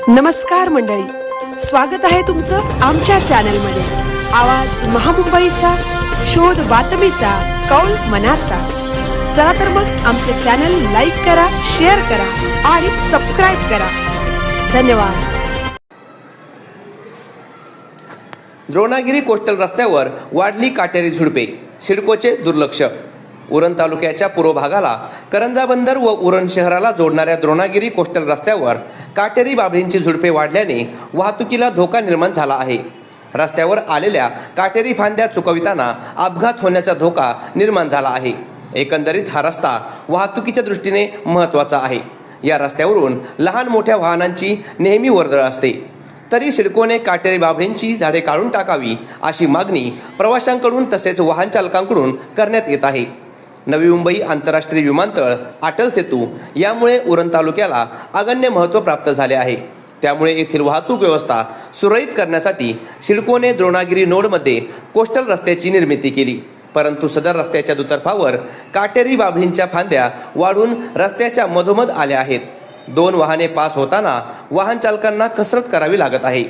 नमस्कार मंडळी, स्वागत आहे तुमचं आमच्या चॅनलमध्ये। आवाज महामुंबईचा, शोध बातमीचा, कौल मनाचा। चला तर मग आमचे चॅनल लाईक करा, शेअर करा आणि सबस्क्राइब करा। धन्यवाद। द्रोणागिरी कोस्टल रस्त्यावर वाढली काटेरी झुडपे, सिडकोचे दुर्लक्ष। उरण तालुक्याच्या पूर्व भागाला करंजा बंदर व उरण शहराला जोडणाऱ्या द्रोणागिरी कोस्टल रस्त्यावर काटेरी बाभळींची झुडपे वाढल्याने वाहतुकीला धोका निर्माण झाला आहे। रस्त्यावर आलेल्या काटेरी फांद्या चुकविताना अपघात होण्याचा धोका निर्माण झाला आहे। एकंदरीत हा रस्ता वाहतुकीच्या दृष्टीने महत्त्वाचा आहे। या रस्त्यावरून लहान मोठ्या वाहनांची नेहमी वर्दळ असते, तरी सिडकोने काटेरी बाभळींची झाडे काढून टाकावी अशी मागणी प्रवाशांकडून तसेच वाहन चालकांकडून करण्यात येत आहे। नवी मुंबई आंतरराष्ट्रीय विमानतळ, अटल सेतू यामुळे उरण तालुक्याला अगण्य महत्त्व प्राप्त झाले आहे। त्यामुळे येथील वाहतूक व्यवस्था सुरळीत करण्यासाठी सिडकोने द्रोणागिरी नोडमध्ये कोस्टल रस्त्याची निर्मिती केली, परंतु सदर रस्त्याच्या दुतर्फावर काटेरी बाभळींच्या फांद्या वाढून रस्त्याच्या मधोमध आल्या आहेत। दोन वाहने पास होताना वाहन चालकांना कसरत करावी लागत आहे।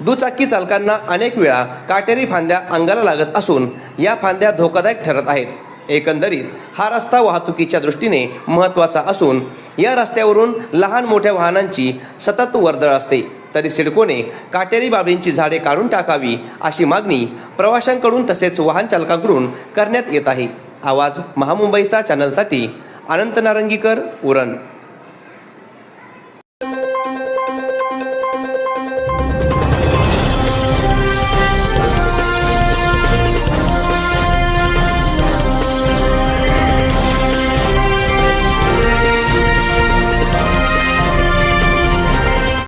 दुचाकी चालकांना अनेक वेळा काटेरी फांद्या अंगाला लागत असून या फांद्या धोकादायक ठरत आहेत। एकंदरीत हा रस्ता वाहतुकीच्या दृष्टीने महत्त्वाचा असून या रस्त्यावरून लहान मोठ्या वाहनांची सतत वर्दळ असते, तरी सिडकोने काटेरी बाभळींची झाडे काढून टाकावी अशी मागणी प्रवाशांकडून तसेच वाहन चालकांकडून करण्यात येत आहे। आवाज महामुंबईचा चॅनलसाठी अनंत नारंगीकर, उरण।